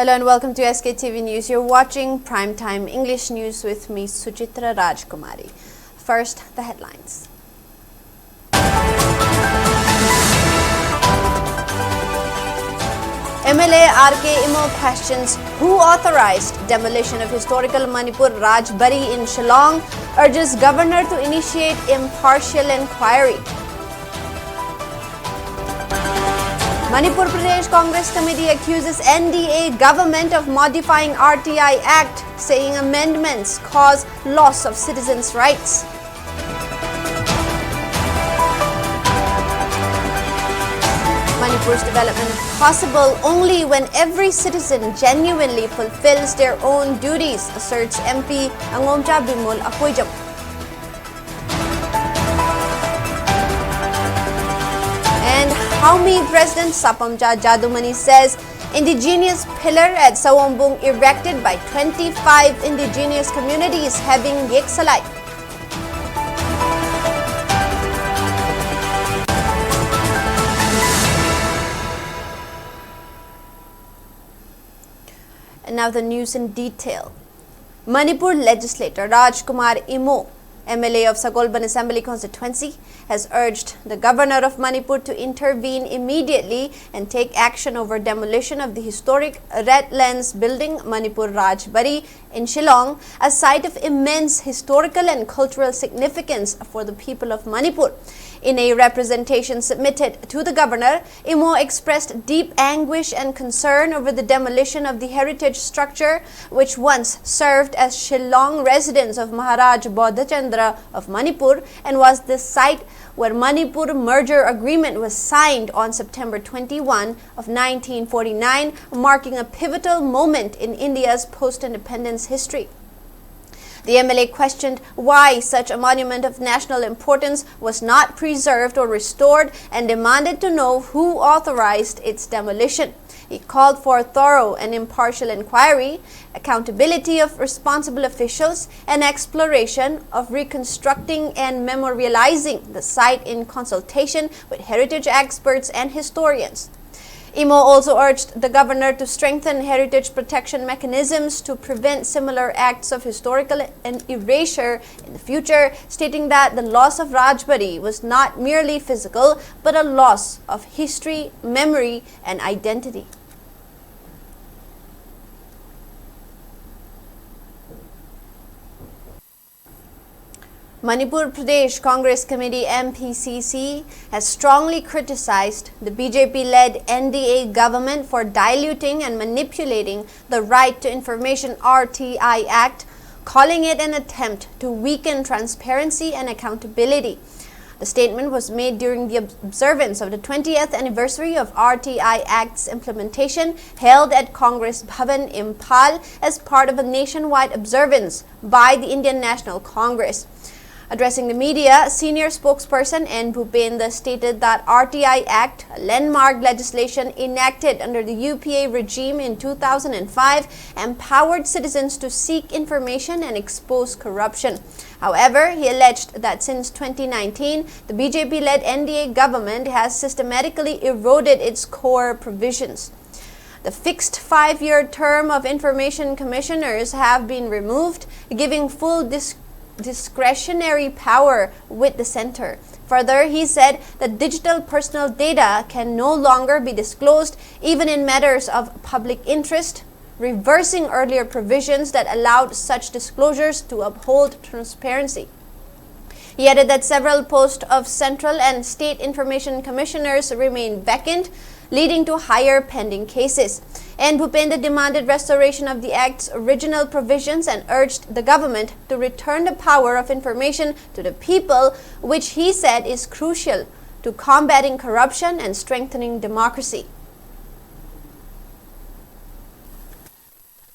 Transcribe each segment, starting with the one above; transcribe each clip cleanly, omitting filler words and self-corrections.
Hello and welcome to SKTV News. You're watching Primetime English News with me, SUCHITRA Rajkumari. First, the headlines. MLA RK Imphal questions who authorized demolition of historical Manipur Rajbari in Shillong, urges governor to initiate impartial inquiry. Manipur Pradesh Congress Committee accuses NDA government of modifying RTI Act, saying amendments cause loss of citizens' rights. Manipur's development is possible only when every citizen genuinely fulfills their own duties, asserts MP Angomcha Bimol Akoijam. And Haumi President Sapamcha Jadumani says indigenous pillar at Sawombung erected by 25 indigenous communities having Yeksalai. And now the news in detail. Manipur legislator Rajkumar Imphal, MLA of Sagolban Assembly constituency, has urged the governor of Manipur to intervene immediately and take action over demolition of the historic Red Lens building Manipur Rajbari in Shillong, a site of immense historical and cultural significance for the people of Manipur. In a representation submitted to the governor, Imphal expressed deep anguish and concern over the demolition of the heritage structure, which once served as Shillong residence of Maharaj Bodhachandra of Manipur and was the site where Manipur merger agreement was signed on September 21 of 1949, marking a pivotal moment in India's post-independence history. The MLA questioned why such a monument of national importance was not preserved or restored and demanded to know who authorized its demolition. He called for a thorough and impartial inquiry, accountability of responsible officials, and exploration of reconstructing and memorializing the site in consultation with heritage experts and historians. Imphal also urged the governor to strengthen heritage protection mechanisms to prevent similar acts of historical erasure in the future, stating that the loss of Rajbari was not merely physical, but a loss of history, memory, and identity. Manipur Pradesh Congress Committee MPCC has strongly criticized the BJP-led NDA government for diluting and manipulating the Right to Information RTI Act, calling it an attempt to weaken transparency and accountability. The statement was made during the observance of the 20th anniversary of RTI Act's implementation held at Congress Bhavan, Imphal as part of a nationwide observance by the Indian National Congress. Addressing the media, senior spokesperson N. Bhupendra stated that RTI Act, a landmark legislation enacted under the UPA regime in 2005, empowered citizens to seek information and expose corruption. However, he alleged that since 2019, the BJP-led NDA government has systematically eroded its core provisions. The fixed 5-year term of information commissioners have been removed, giving full discretionary power with the center. Further, he said that digital personal data can no longer be disclosed even in matters of public interest, reversing earlier provisions that allowed such disclosures to uphold transparency. He added that several posts of central and state information commissioners remain vacant, leading to higher pending cases. And Bhupendra demanded restoration of the Act's original provisions and urged the government to return the power of information to the people, which he said is crucial to combating corruption and strengthening democracy.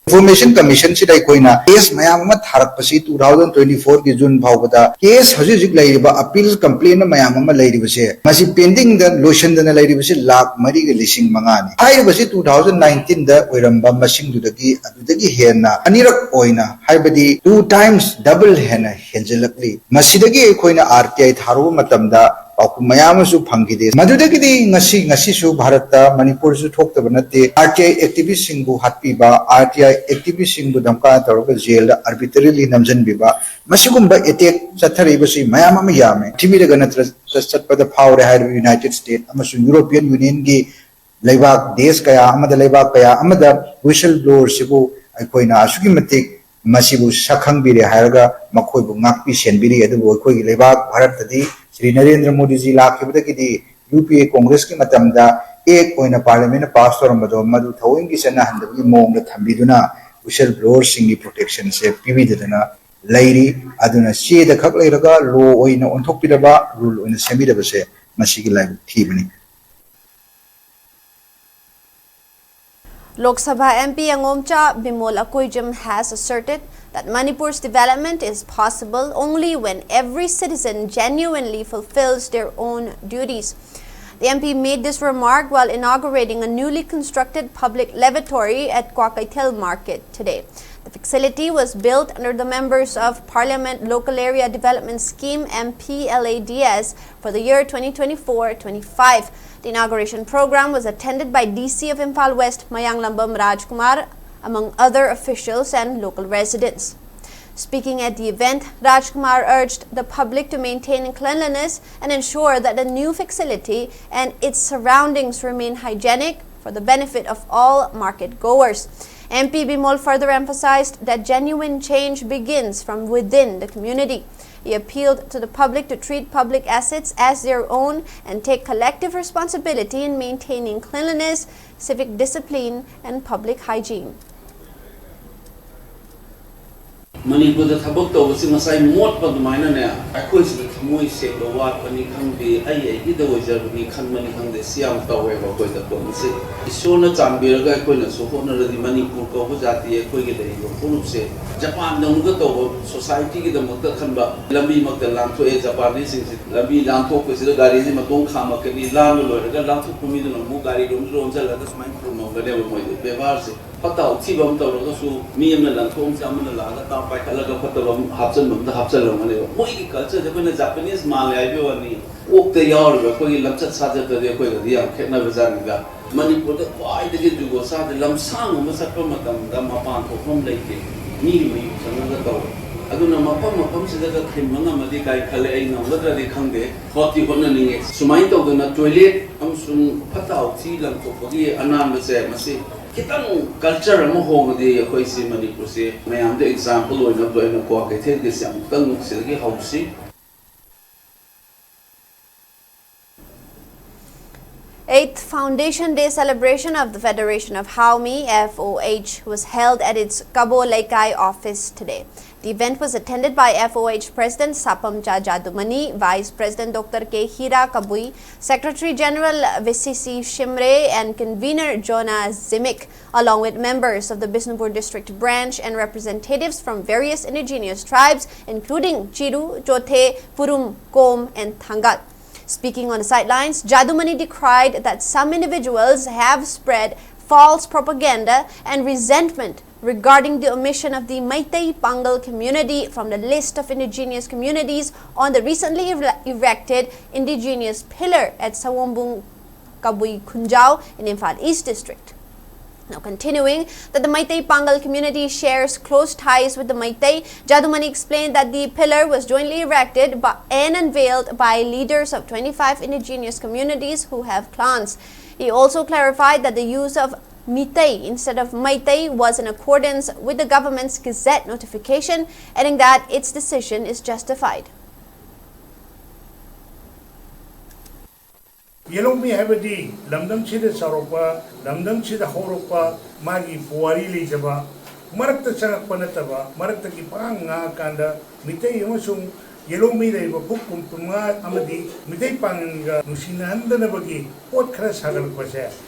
Information Commission sida koina case mayam ma tharak pasi 2024 ki June bhaubada case hajik lairiba appeal complaint mayam ma lairiba se masi pending da lotion da lairiba se lakh mari ge lising mangani hai basi 2019 da oiramba masing dudagi adudagi hena anirak oina haibadi 2 times double hena heljelakli masidagi koina RTI tharu matamda पाखु मयामसु फंगिदे मदुदगिदी ngasi su bharata manipur su thokta banate RTI activist singbu hatpiba RTI activist singbu damka tawga jail da arbitrarily namjan biba masigumba attack chathari basi mayam ama yame thimira ganatra chatpada phawre hai United States amasu European Union gi leibak desh kaya amada leibak kaya amada whistleblower sibu aikoina asugi matik masibu sakhang bire hairaga makhoi bu ngakpi senbiri adu akhoi gi leibak bharat tadi Shri Narendra Modi ji lakibadagidi UPA Congress ki matamda ek oina parliament pass toramado madu thawingi sana handagi mongda thambiduna whistleblower singi protection se pibidana lairi aduna che da khak lairaga law oina onthokpidaba rule oina semidaba se masigi lai thibani Lok Sabha MP Angomcha Bimol Akoijam has asserted that Manipur's development is possible only when every citizen genuinely fulfills their own duties. The MP made this remark while inaugurating a newly constructed public lavatory at Kwakaitel Market today. The facility was built under the Members of Parliament Local Area Development Scheme MPLADS for the year 2024-25. The inauguration program was attended by DC of Imphal West Mayang Lambam Rajkumar, among other officials and local residents. Speaking at the event, Rajkumar urged the public to maintain cleanliness and ensure that the new facility and its surroundings remain hygienic for the benefit of all market goers. MP Bimol further emphasized that genuine change begins from within the community. He appealed to the public to treat public assets as their own and take collective responsibility in maintaining cleanliness, civic discipline, and public hygiene. Manipur the Tabuk was in a side more but the minor now. I question Moy said the what when he come the either was we can money come the Siam Tower or the policy. It's shown a Zambia, so honor the Manipur was at the Equator, full of say. Japan don't go over society, the Motakamba, Lambi Makalan to a Japanese, Lambi Lanto, the Garism, don't come a Kamilan, the Lanto Committee on Mugari, don't know that's my promo, whatever Bevarsi. Patau, Tibam Torosu, me and the Lantom Samana, Top by Kalaga Patabam, Hapsan, the Hapsalom, Moiki culture, the Japanese Malay, and walk the yard, where you left Saja the Equator, Kenavazanga. Manipur, why did you go? Sa the Lamsang, Masapamatam, Damapan, from Lake, me, another dog. I don't know, Mapam said that Kimana Madika Kale, literally come there, 40 100 so mind of the toilet, I'm soon Patau, Tilam, Topodi, Anan, Masi. Kitang culture mo home the Koisi Manipur say, may am the example or not doing a quack, I tell this young tongue, Silky Housey. 8th Foundation Day celebration of the Federation of Haumi FOH was held at its Kabo Laikai office today. The event was attended by FOH President Sapam Jadumani, Vice President Dr. K. Hira Kabui, Secretary General VCC Shimre, and Convener Jonah Zimik, along with members of the Bisnupur District Branch and representatives from various indigenous tribes, including Chiru, Jothe, Purum, Kom, and Thangat. Speaking on the sidelines, Jadumani decried that some individuals have spread false propaganda and resentment regarding the omission of the Meitei Pangal community from the list of indigenous communities on the recently erected indigenous pillar at Sawombung Kabui Kunjao in Imphal East District. Now continuing that the Meitei Pangal community shares close ties with the Meitei, Jadumani explained that the pillar was jointly erected and unveiled by leaders of 25 indigenous communities who have clans. He also clarified that the use of Mitei instead of Meitei was in accordance with the government's Gazette notification, adding that its decision is justified. Yellomi Habadi, Lamdam Chida Saropa, Lamdam Chida Horopa, Magi Puari Lijaba, Marakta Sanapanataba, Marakta Kipanga Kanda, Mitei Yosum, Yellomi Reva Pukum Puma Amadi, Mitei Panga, Nusinanda Nabagi, what Kras Hagal Pase,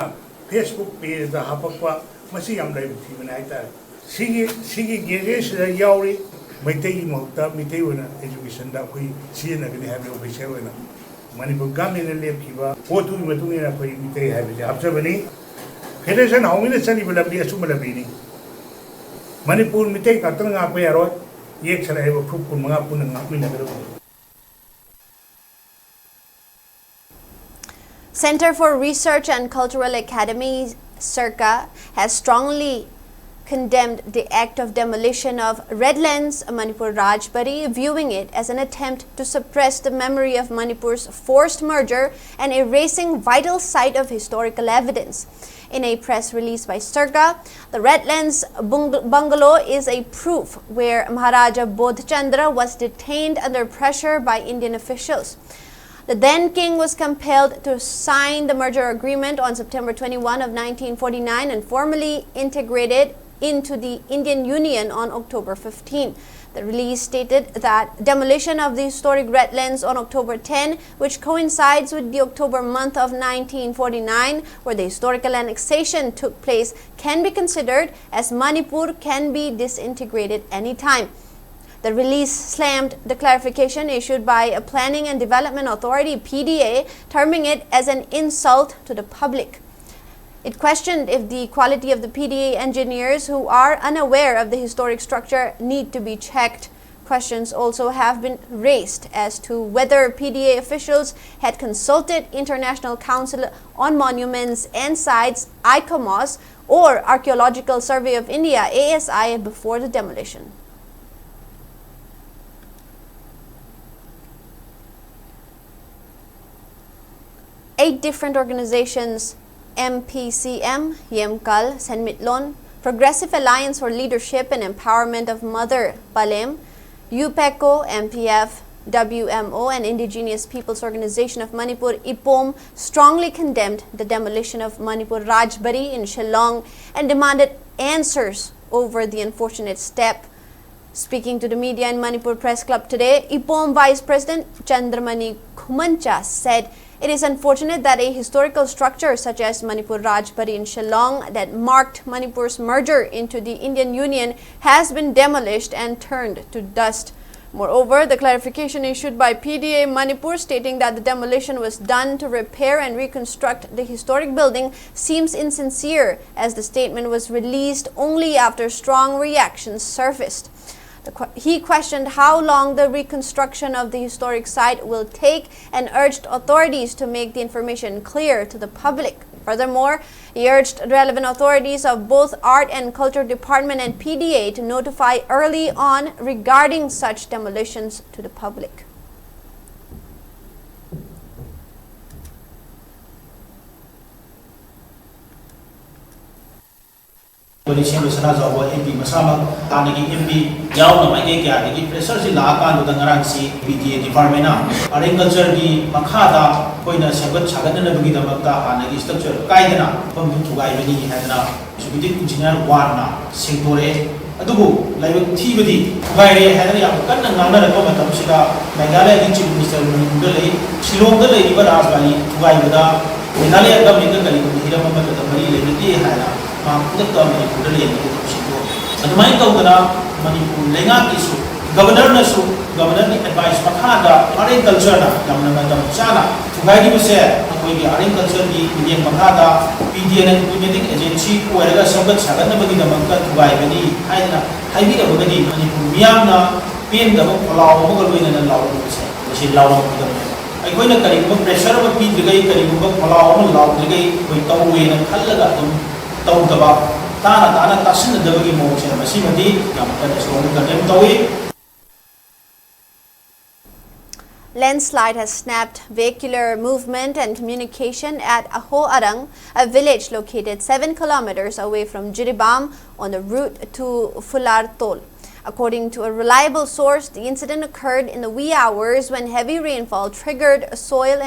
Facebook page, the Hapapa, Masiam Live Timanita, Sigi Girish, Yauri, Mitei Mota, Mitei education that we see and have no Vishavana. Manipur government and Lepiva, what do we do in a way they have it? Observing Federation, how many study will be a Sumalabini? Manipur, we take a tongue up where I have a proof of Mapun and Mapun. Center for Research and Cultural Academy, SUCHITRA, has strongly condemned the act of demolition of Redlands, Manipur Rajbari, viewing it as an attempt to suppress the memory of Manipur's forced merger and erasing vital site of historical evidence. In a press release by SUCHITRA, the Redlands bungalow is a proof where Maharaja Bodhchandra was detained under pressure by Indian officials. The then king was compelled to sign the merger agreement on September 21 of 1949 and formally integrated into the Indian Union on October 15. The release stated that demolition of the historic Redlands on October 10, which coincides with the October month of 1949, where the historical annexation took place, can be considered as Manipur can be disintegrated anytime. The release slammed the clarification issued by a Planning and Development Authority, PDA, terming it as an insult to the public. It questioned if the quality of the PDA engineers who are unaware of the historic structure need to be checked. Questions also have been raised as to whether PDA officials had consulted International Council on Monuments and Sites, ICOMOS, or Archaeological Survey of India, ASI, before the demolition. Eight different organizations, MPCM, Imphal, Senmitlon, Progressive Alliance for Leadership and Empowerment of Mother Balem, UPECO, MPF, WMO, and Indigenous Peoples Organization of Manipur, IPOM, strongly condemned the demolition of Manipur Rajbari in Shillong and demanded answers over the unfortunate step. Speaking to the media in Manipur Press Club today, IPOM Vice President Chandramani Khumancha said, "It is unfortunate that a historical structure such as Manipur Rajbari in Shillong that marked Manipur's merger into the Indian Union has been demolished and turned to dust." Moreover, the clarification issued by PDA Manipur stating that the demolition was done to repair and reconstruct the historic building seems insincere, as the statement was released only after strong reactions surfaced. He questioned how long the reconstruction of the historic site will take and urged authorities to make the information clear to the public. Furthermore, he urged relevant authorities of both Art and Culture Department and PDA to notify early on regarding such demolitions to the public. Polisi besana jawa MP masama tanagi MP yaw na mai kya ki pressure si la kan do ngarang si PDA department na agriculture gi makhada koina sabat chagan na bugi da makta anagi structure kaidana pam thugai bani hadana subiti engineer war na singtore adubu laibu thibadi thugai hadana ya kan na ngana ra matam sida Meghalaya gi chief minister Manipur lei Shillong da lei ba rajbani thugai bada Meghalaya government ka kali hira mamma da mari le ni hana Manipur Lenga isu Governor Nasu Governor ni advice Makada agriculture na Governor Madam Chana Tugai di Buse Koi agriculture di Indian Makada PDA and Implementing Agency Kueraga Sabat Sagan na Bagi Namaka Tugai Bani Haidana Haidi na Bagi Manipur Miyam na Pin da Palau Mugalwin na Law Buse Kasi Law Ay koi na Karibuk pressure ba Pin Digay Karibuk Palau Law Digay Koi Tawin na Kalaga Landslide has snapped vehicular movement and communication at Aho Arang, a village located 7 kilometers away from Jiribam on the route to Fular Tol. According to a reliable source, the incident occurred in the wee hours when heavy rainfall triggered soil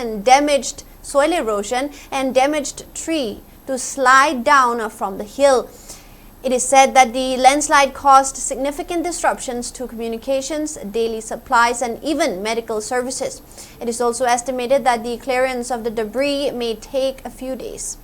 erosion and damaged tree to slide down from the hill. It is said that the landslide caused significant disruptions to communications, daily supplies, and even medical services. It is also estimated that the clearance of the debris may take a few days.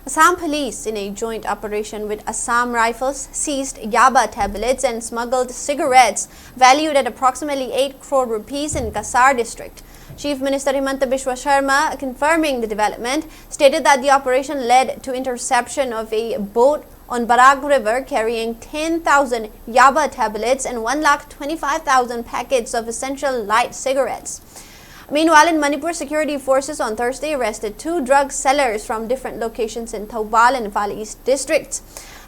Assam police, in a joint operation with Assam Rifles, seized Yaba tablets and smuggled cigarettes valued at approximately 8 crore rupees in Kasar district. Chief Minister Himanta Biswa Sharma, confirming the development, stated that the operation led to interception of a boat on Barak River carrying 10,000 yaba tablets and 1,25,000 packets of essential light cigarettes. Meanwhile, in Manipur, security forces on Thursday arrested 2 drug sellers from different locations in Thoubal and Imphal East districts.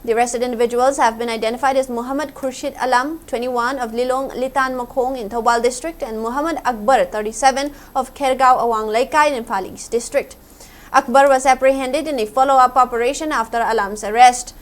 The arrested individuals have been identified as Muhammad Khurshid Alam, 21, of Lilong Litan Makhong in Thoubal district, and Muhammad Akbar, 37, of Khergao Awang Laikai in Imphal East district. Akbar was apprehended in a follow-up operation after Alam's arrest.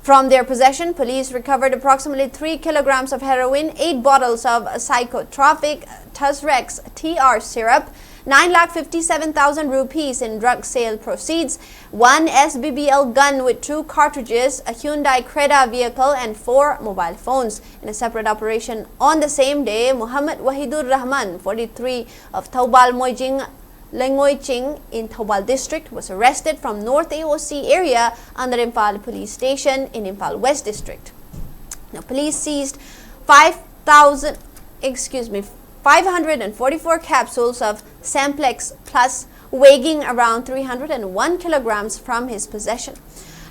From their possession, police recovered approximately 3 kilograms of heroin, 8 bottles of psychotropic Tazrex TR syrup, 9,57,000 rupees in drug sale proceeds, 1 SBBL gun with 2 cartridges, a Hyundai Creta vehicle, and 4 mobile phones. In a separate operation on the same day, Muhammad Wahidur Rahman, 43, of Thoubal Moijing Lengoy Ching in Thoubal district, was arrested from North AOC area under Imphal police station in Imphal West district. Now, police seized 544 capsules of Samplex Plus weighing around 301 kilograms from his possession.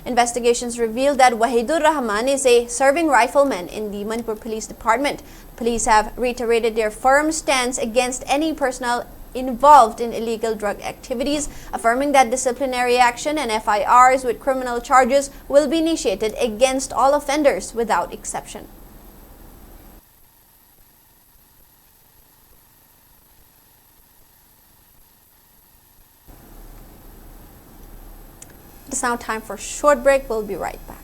Investigations revealed that Wahidur Rahman is a serving rifleman in the Manipur Police Department. Police have reiterated their firm stance against any personnel involved in illegal drug activities, affirming that disciplinary action and FIRs with criminal charges will be initiated against all offenders without exception. It's now time for a short break. We'll be right back.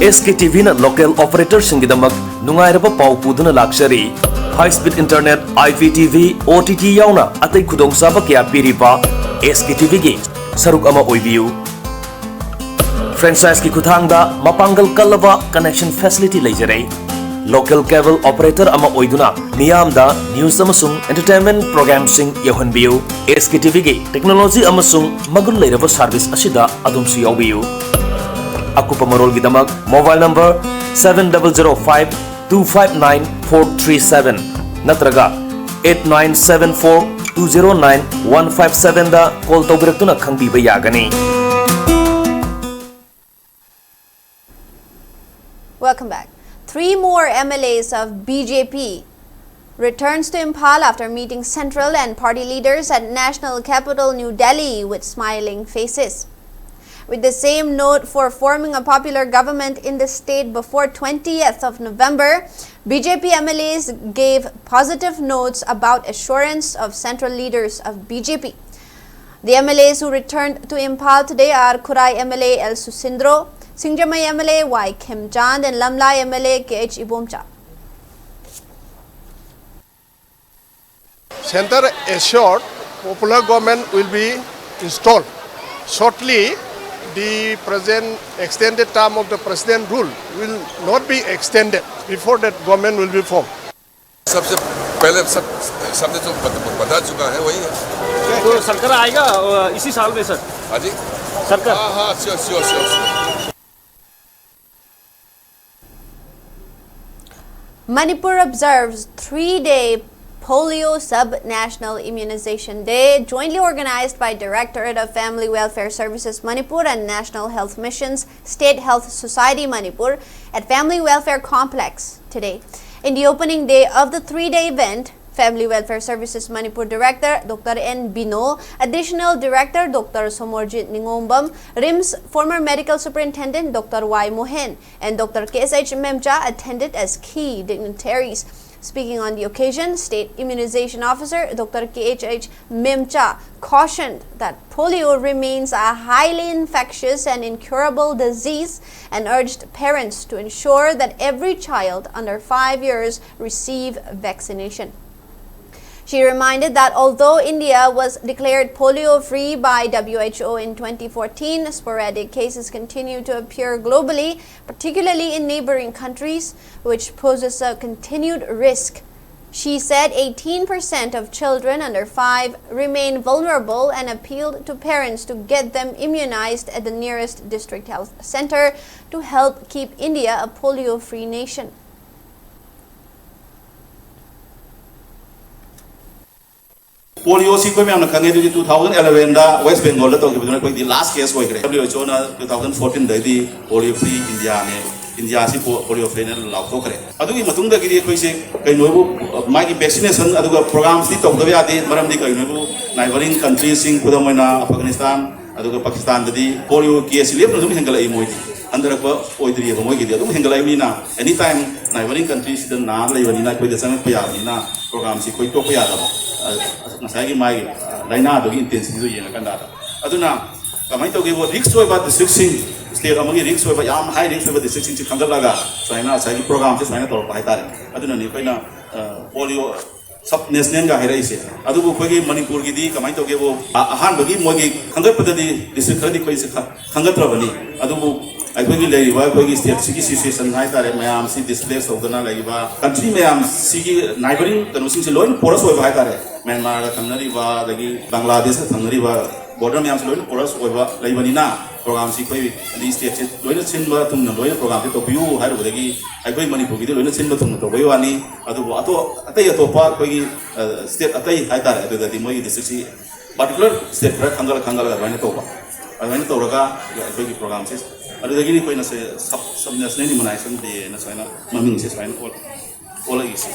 SKTV na local operator singidamak nungairaba pau puduna luxury high speed internet IPTV OTT yauna atai khudongchaba kya piriba SKTV gi saruk ama oibiu franchise ki khuthangda mapangal kalaba connection facility leijare local cable operator ama oiduna miyamda news amasung entertainment program sing yahonbiu SKTV gi technology amasung magul leiraba service asida adumsu yaubiu Akupa Marol Gidamak, mobile number 7005-259-437, Natraga 8974-209-157 da call Tobiratuna Kangbiba Yagani. Welcome back. 3 more MLAs of BJP returns to Imphal after meeting central and party leaders at national capital New Delhi with smiling faces. With the same note for forming a popular government in the state before 20th of November, BJP MLAs gave positive notes about assurance of central leaders of BJP. The MLAs who returned to Imphal today are Kurai MLA L. Susindro, Singjamai MLA Y. Kim Chand, and Lamlai MLA K.H. Ibomcha. Center assured popular government will be installed. Shortly, the present extended term of the president rule will not be extended before that government will be formed. सबसे पहले सबने जो बता चुका है वही है तो सरकार आएगा इसी साल में सर हाँ जी सरकार हाँ sure Manipur observes 3-day Polio Sub-National Immunization Day, jointly organized by Directorate of Family Welfare Services Manipur and National Health Mission's State Health Society Manipur at Family Welfare Complex today. In the opening day of the 3-day event, Family Welfare Services Manipur Director Dr. N. Bino, Additional Director Dr. Somorjit Ningombam, RIMS former Medical Superintendent Dr. Y. Mohen, and Dr. K.S.H. Memcha attended as key dignitaries. Speaking on the occasion, State Immunization Officer Dr. K.H. Memcha cautioned that polio remains a highly infectious and incurable disease and urged parents to ensure that every child under 5 years receive vaccination. She reminded that although India was declared polio-free by WHO in 2014, sporadic cases continue to appear globally, particularly in neighboring countries, which poses a continued risk. She said 18% of children under 5 remain vulnerable and appealed to parents to get them immunized at the nearest district health center to help keep India a polio-free nation. polio si koi myam na khange du 2011 da West Bengal da to ki biduna koi di last case koi kre WHO na 2014 da di polio free India ne India si polio free ne law to kre adu gi matung da gi koi se kai no bu mai gi vaccination adu ga programs di to da ya di maram di kai no bu neighboring countries sing kudamoina Afghanistan adu ga Pakistan da di polio case lep no dum hengala i moi di under ko oidri ko moi gi di adu hengala i na anytime neighboring countries da na lai wani na koi da sang pya ni na program si koi to ko ya da nasai gi mai laina do gi intensity do yenga kanda da aduna kamai to gi wo risk oi ba district sing state amagi risk oi ba yam high risk oi ba district sing khangala laga saina sai gi program se saina to pai tare aduna ni koina polio sub national ga hera ise adu bu koi gi Manipur gi di kamai to gi wo ahan bagi mo gi khangat pada di district khadi koi se khangat ra bani adu bu aikogi leiba aikogi state sigi situation hai tare mayam si displace hodana leiba country mayam sigi neighboring kanusing se loin porous oi hai tare Myanmar ga thangnari ba lagi Bangladesh ga thangnari ba border mayam se loin porous oi ba leibani na program si koi di state se loin chin ba tum na loin program te to biu hai ro dagi aikogi Manipur gi loin chin ba tum to biu ani adu ato atai ato pa koi state atai hai tare adu da di moi district si particular state ra khangal ga bani to ba bani to ra ga aikogi program se adudagini koi na se sub national immunization de na saina maming se saina all is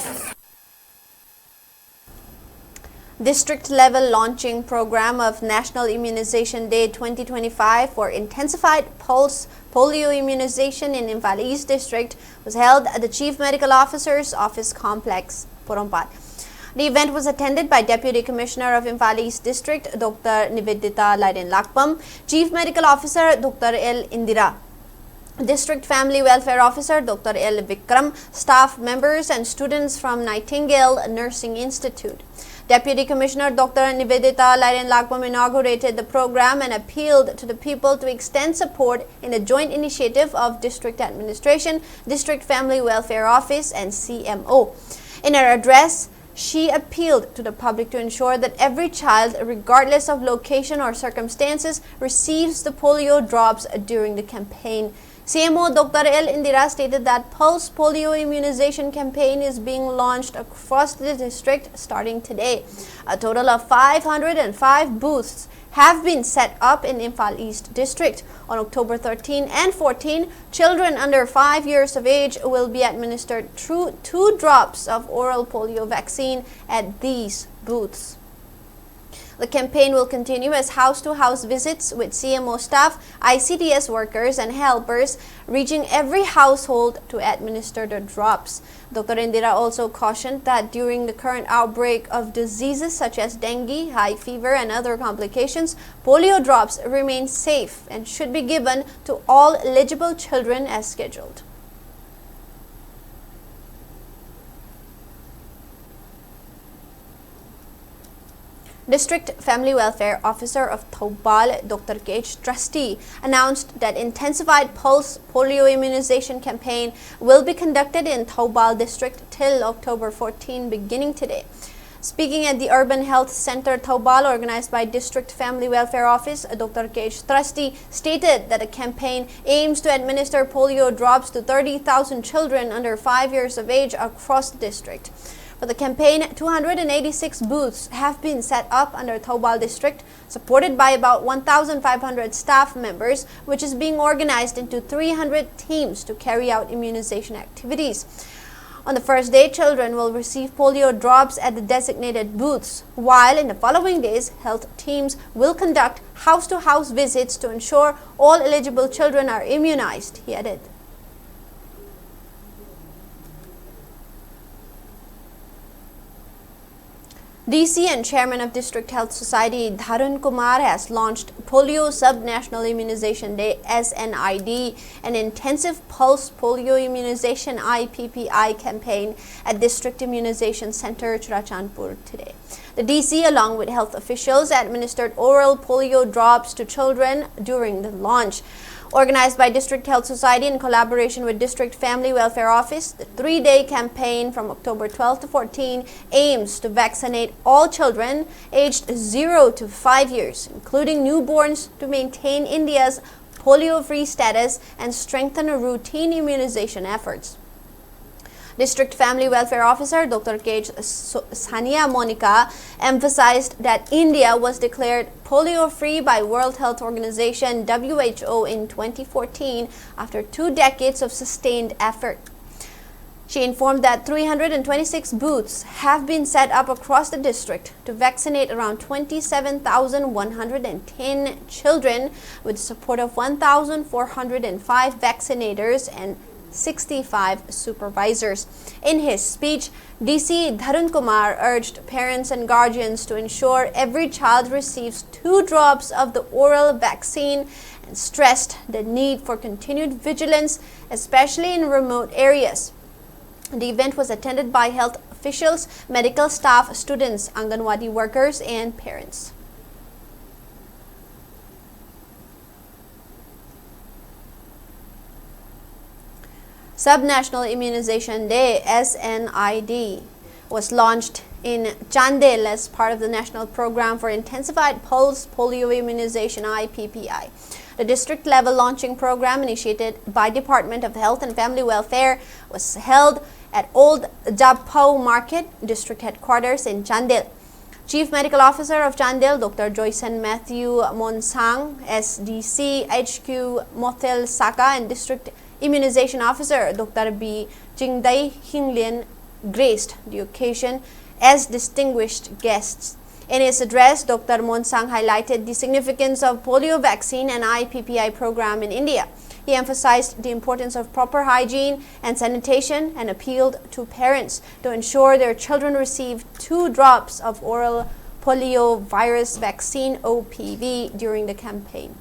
District level launching program of National Immunization Day 2025 for intensified pulse polio immunization in Imphal East District was held at the Chief Medical Officer's Office Complex, Porompat. The event was attended by Deputy Commissioner of Imphal East District, Dr. Nivedita Laiden Lakpam, Chief Medical Officer, Dr. L. Indira, District Family Welfare Officer, Dr. L. Vikram, staff members and students from Nightingale Nursing Institute. Deputy Commissioner Dr. Nivedita Laiden Lakpam inaugurated the program and appealed to the people to extend support in a joint initiative of District Administration, District Family Welfare Office and CMO. In her address, she appealed to the public to ensure that every child, regardless of location or circumstances, receives the polio drops during the campaign. CMO Dr. L. Indira stated that Pulse Polio Immunization campaign is being launched across the district starting today. A total of 505 booths have been set up in Imphal East District. On October 13 and 14, children under 5 years of age will be administered through 2 drops of oral polio vaccine at these booths. The campaign will continue as house-to-house visits with CMO staff, ICDS workers and helpers reaching every household to administer the drops. Dr. Indira also cautioned that during the current outbreak of diseases such as dengue, high fever and other complications, polio drops remain safe and should be given to all eligible children as scheduled. District Family Welfare Officer of Thoubal, Dr. K.H. Trusty, announced that intensified pulse polio immunization campaign will be conducted in Thoubal District till October 14, beginning today. Speaking at the Urban Health Center Thoubal, organized by District Family Welfare Office, Dr. K.H. Trusty stated that the campaign aims to administer polio drops to 30,000 children under 5 years of age across the district. For the campaign, 286 booths have been set up under Thoubal District, supported by about 1,500 staff members, which is being organized into 300 teams to carry out immunization activities. On the first day, children will receive polio drops at the designated booths, while in the following days, health teams will conduct house-to-house visits to ensure all eligible children are immunized, he added. DC and Chairman of District Health Society Dharun Kumar has launched Polio Sub-National Immunization Day SNID, an intensive pulse polio immunization IPPI campaign at District Immunization Center Churachandpur today. The DC, along with health officials, administered oral polio drops to children during the launch. Organized by District Health Society in collaboration with District Family Welfare Office, the 3-day campaign from October 12 to 14 aims to vaccinate all children aged 0 to 5 years, including newborns, to maintain India's polio-free status and strengthen routine immunization efforts. District Family Welfare Officer Dr. K. Sania Monica emphasized that India was declared polio-free by World Health Organization WHO in 2014 after 2 decades of sustained effort. She informed that 326 booths have been set up across the district to vaccinate around 27,110 children with the support of 1,405 vaccinators and 65 supervisors. In his speech, DC Dharun Kumar urged parents and guardians to ensure every child receives 2 drops of the oral vaccine and stressed the need for continued vigilance, especially in remote areas. The event was attended by health officials, medical staff, students, Anganwadi workers, and parents. Sub-National Immunization Day (SNID) was launched in Chandel as part of the National Program for Intensified Pulse Polio Immunization (IPPI). The district-level launching program, initiated by Department of Health and Family Welfare, was held at Old Dabpao Market, District Headquarters in Chandel. Chief Medical Officer of Chandel, Dr. Joyson Matthew Monsang, SDC HQ Mothel Saka, and District Immunization Officer Dr. B. Jingdai Hinglian graced the occasion as distinguished guests. In his address, Dr. Monsang highlighted the significance of polio vaccine and IPPI program in India. He emphasized the importance of proper hygiene and sanitation and appealed to parents to ensure their children receive 2 drops of oral polio virus vaccine (OPV) during the campaign.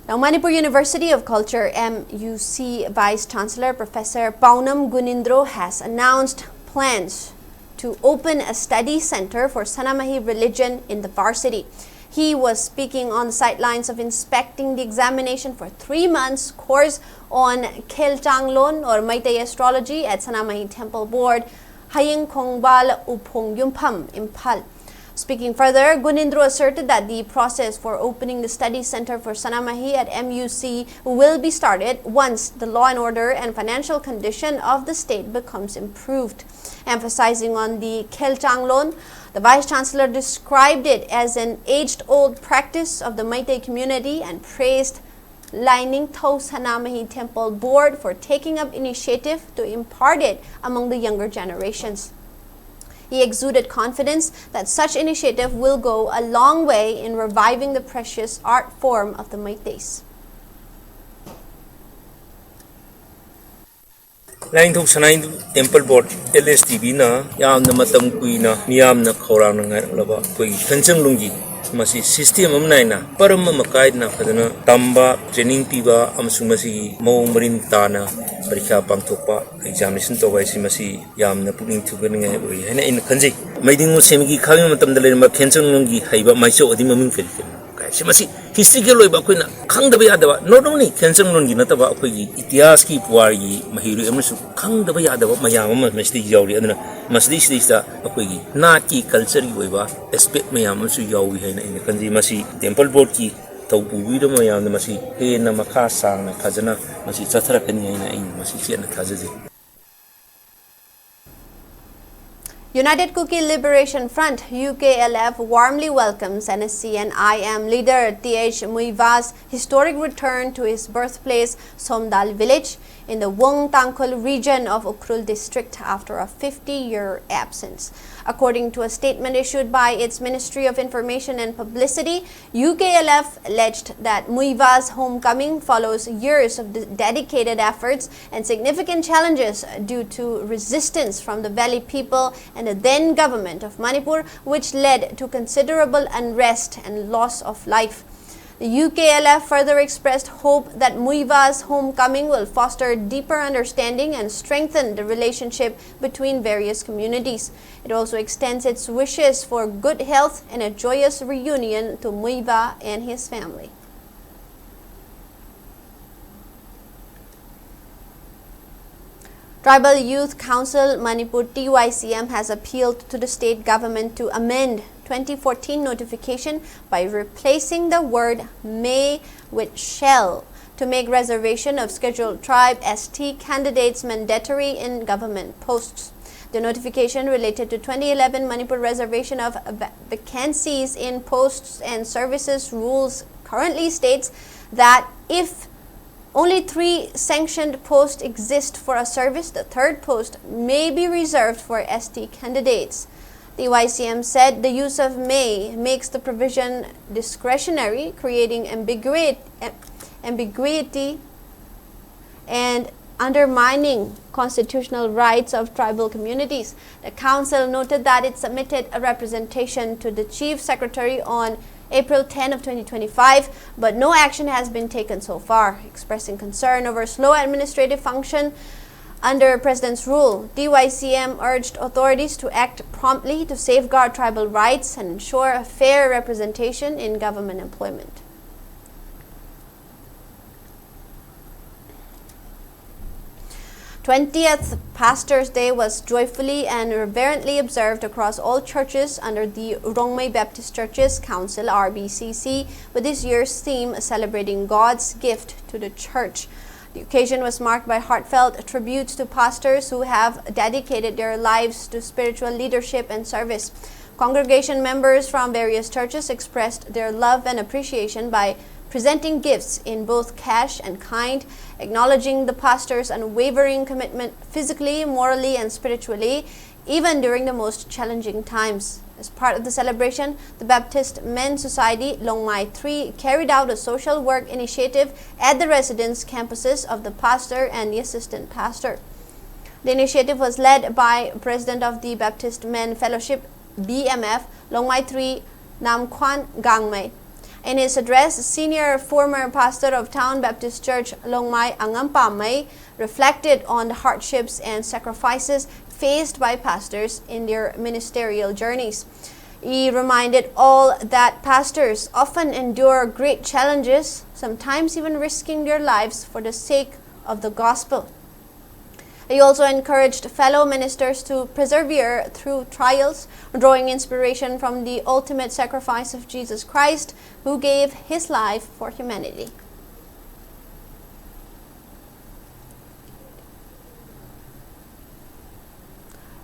Now, Manipur University of Culture MUC Vice Chancellor Professor Paunam Gunindro has announced plans to open a study center for Sanamahi religion in the varsity. He was speaking on the sidelines of inspecting the examination for 3 months course on Khelchanglon or Meitei astrology at Sanamahi Temple Board, Haying Kongbal Upong Yumpam, Imphal. Speaking further, Gunindro asserted that the process for opening the study center for Sanamahi at MUC will be started once the law and order and financial condition of the state becomes improved. Emphasizing on the Khelchanglon, the Vice Chancellor described it as an age-old practice of the Meitei community and praised Lining Tho Sanamahi Temple Board for taking up initiative to impart it among the younger generations. He exuded confidence that such initiative will go a long way in reviving the precious art form of the Meiteis. Lining Tho Sanamahi Temple Board LSTB na yamna matam kuina miyamna khorang na ngai laba koi Khelchanglongi masi system amnaina parama makai na phadana tamba training piba amsung masi mawong marin tana parikha pangthokpa examination tawai si masi yamna pukning thugan ngai oi haina in khanjai maiding mo semgi khami matam dale ma Khelchanglongi haiba maiso adi mamin kari kai si masi history loiba koina khangdaba yadaba not only Khelchanglongi nataba akoi itihas ki puari mahiru amsu khangdaba yadaba mayam ama masti yauri aduna masdi sida akoi nat ki culture gi oiba aspect mayam amsu yawi haina in kanji masi temple board ki taupubi do mayam masi he na makha sang na khajana masi chathara kani haina in masi chena thajaji. United Kuki Liberation Front UKLF warmly welcomes NSC and IM leader TH Muiva's historic return to his birthplace Somdal village in the Wong Tangkhul region of Ukhrul district after a 50-year absence. According to a statement issued by its Ministry of Information and Publicity, UKLF alleged that Muiva's homecoming follows years of dedicated efforts and significant challenges due to resistance from the valley people and the then government of Manipur, which led to considerable unrest and loss of life. The UKLF further expressed hope that Muiva's homecoming will foster deeper understanding and strengthen the relationship between various communities. It also extends its wishes for good health and a joyous reunion to Muiva and his family. Tribal Youth Council Manipur TYCM has appealed to the state government to amend 2014 notification by replacing the word may with shall to make reservation of scheduled tribe ST candidates mandatory in government posts. The notification related to 2011 Manipur reservation of vacancies in posts and services rules currently states that if only 3 sanctioned posts exist for a service, the third post may be reserved for ST candidates. The YCM said the use of may makes the provision discretionary, creating ambiguity and undermining constitutional rights of tribal communities. The council noted that it submitted a representation to the Chief Secretary on April 10 of 2025, but no action has been taken so far. Expressing concern over slow administrative function under President's rule, DYCM urged authorities to act promptly to safeguard tribal rights and ensure a fair representation in government employment. '20th Pastors' Day was joyfully and reverently observed across all churches under the Rongmei Baptist Churches Council (RBCC), with this year's theme celebrating God's gift to the church. The occasion was marked by heartfelt tributes to pastors who have dedicated their lives to spiritual leadership and service. Congregation members from various churches expressed their love and appreciation by presenting gifts in both cash and kind, acknowledging the pastor's unwavering commitment physically, morally, and spiritually, even during the most challenging times. As part of the celebration, the Baptist Men's Society Longmai 3 carried out a social work initiative at the residence campuses of the pastor and the assistant pastor. The initiative was led by President of the Baptist Men Fellowship BMF Longmai 3 Namkwan Gangmei. In his address, senior former pastor of Town Baptist Church Longmai Angampamai reflected on the hardships and sacrifices faced by pastors in their ministerial journeys. He reminded all that pastors often endure great challenges, sometimes even risking their lives for the sake of the gospel. He also encouraged fellow ministers to persevere through trials, drawing inspiration from the ultimate sacrifice of Jesus Christ, who gave his life for humanity.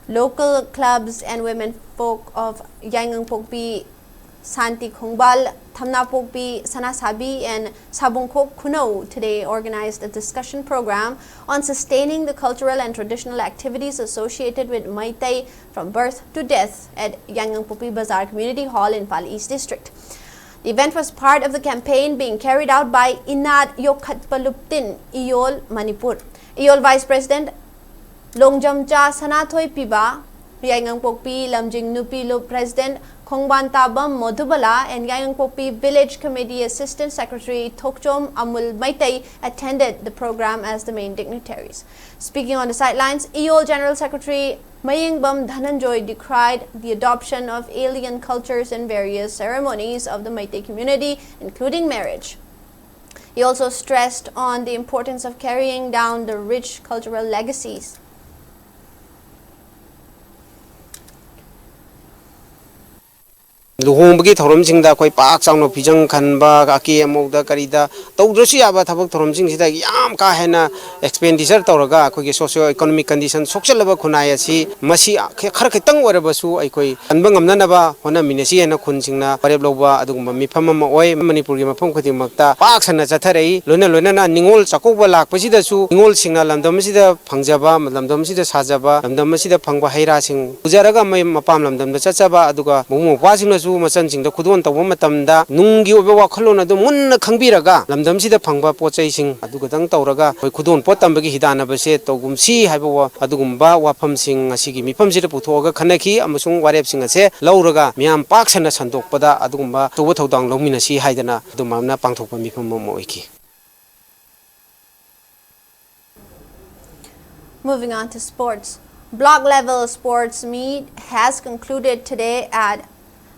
Local clubs and women folk of Yaingang Pokpi, Santi Khongbal, Thamna Pokpi, Sanasabi, and Sabongkop Kuno today organized a discussion program on sustaining the cultural and traditional activities associated with Maitai from birth to death at Yaingang Pokpi Bazaar Community Hall in Imphal East District. The event was part of the campaign being carried out by Inad Yokhatpaluptin, Iyol, Manipur. Iyol Vice President Longjamcha Sanathoi Piba, Yaingang Pokpi Lamjing Nupi Lup President Khongban Tabam Modhubala, and Yaingang Pokpi Village Committee Assistant Secretary Thokchom Amul Maitai attended the program as the main dignitaries. Speaking on the sidelines, Iyol General Secretary Mayingbam Dhananjoy decried the adoption of alien cultures in various ceremonies of the Maitai community, including marriage. He also stressed on the importance of carrying down the rich cultural legacies. luhongbagi thoromsingda koi pak changno pijang khanba aki amogda karida tawdrasi aba thabak thoromsing sida yam ka hena expenditure tawraga koi socio economic condition sokchalaba khunai asi masi khar khitang orabasu ai koi anba ngamnanaba hona minasi hena khunsingna pareb loba adugumba mifam ama oi manipur gi mafam khudimakta pak sanna chatharei loina na ningol chakoba lakpasida su ningol singna lamdam sida phangjaba lamdam sida sajaba lamdam sida phangba haira sing ujaraga mai mapam lamdam da chachaba aduga mumu wasingna machan sing da khudon taw matamda nunggi obe wakhallona do munna khangbiraga lamdam sida phangba pochai sing aduga dang tawraga koi khudon potambagi hidana base tawgumsi haiba adugumba wafam sing asigi mifam sida puthoga khanaki amasung warep sing ase lauraga miam paksana sandokpada adugumba toba thodang longminasi haidana adumamna pangthokpa mifam mo oiki. Moving on to sports. Block level sports meet has concluded today at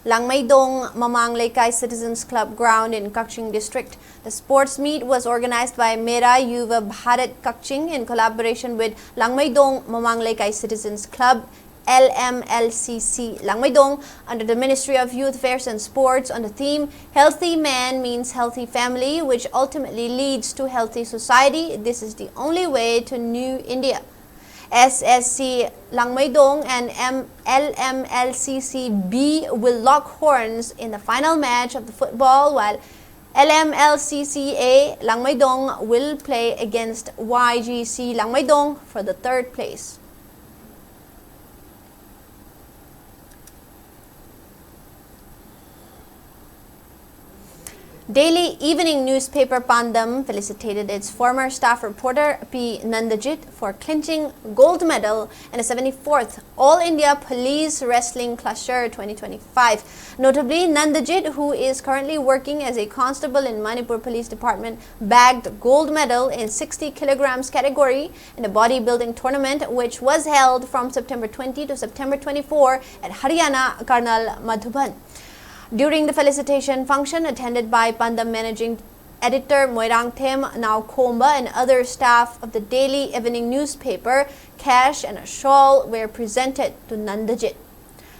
Langmaidong Mamang Lekai Citizens Club ground in Kakching district. The sports meet was organized by Mera Yuva Bharat Kakching in collaboration with Langmaidong Mamang Lekai Citizens Club LMLCC Langmaidong under the Ministry of Youth Affairs and Sports on the theme Healthy Man Means Healthy Family, which ultimately leads to healthy society. This is the only way to New India. SSC Langmaidong and LMLCC-B will lock horns in the final match of the football, while LMLCC-A Langmaidong will play against YGC Langmaidong for the third place. Daily evening newspaper Pandam felicitated its former staff reporter P. Nandajit for clinching gold medal in the 74th All India Police Wrestling Cluster 2025. Notably, Nandajit, who is currently working as a constable in Manipur Police Department, bagged gold medal in 60 kilograms category in the bodybuilding tournament, which was held from September 20 to September 24 at Haryana Karnal, Madhuban. During the felicitation function attended by Pandam Managing Editor Moirang Them Naukomba and other staff of the daily evening newspaper, cash and a shawl were presented to Nandajit.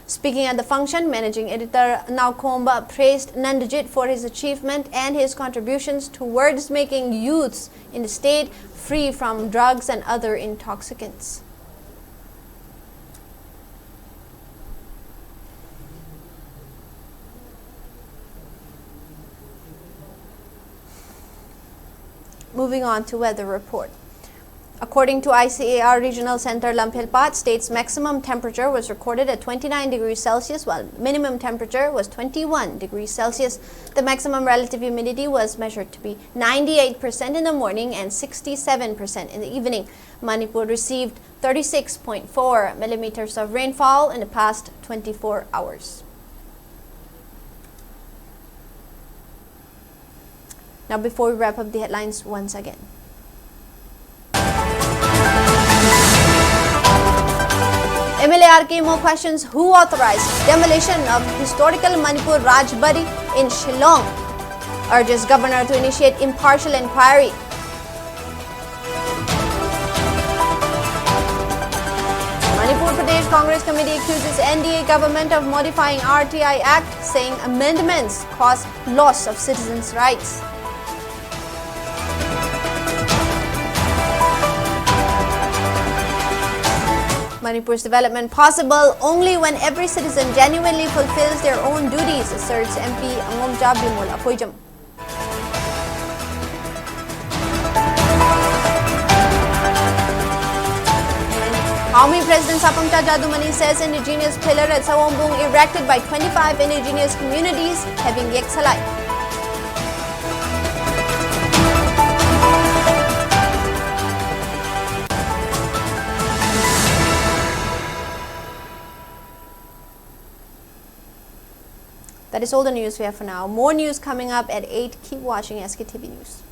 Speaking at the function, Managing Editor Naukomba praised Nandajit for his achievement and his contributions towards making youths in the state free from drugs and other intoxicants. Moving on to weather report. According to ICAR Regional Center Lamphelpat, state's maximum temperature was recorded at 29 degrees Celsius, while minimum temperature was 21 degrees Celsius. The maximum relative humidity was measured to be 98% in the morning and 67% in the evening. Manipur received 36.4 millimeters of rainfall in the past 24 hours. Now, before we wrap up the headlines once again. MLA RK Mo questions who authorized demolition of historical Manipur Rajbari in Shillong. Urges governor to initiate impartial inquiry. Manipur Pradesh Congress Committee accuses NDA government of modifying RTI Act, saying amendments cause loss of citizens' rights. Manipur's development possible only when every citizen genuinely fulfills their own duties, asserts MP Angomja Bimol Apoijam. Army President Sapamta Jadumani says indigenous pillar at Sawombung erected by 25 indigenous communities having Yeksalai. That is all the news we have for now. More news coming up at 8. Keep watching SKTV News.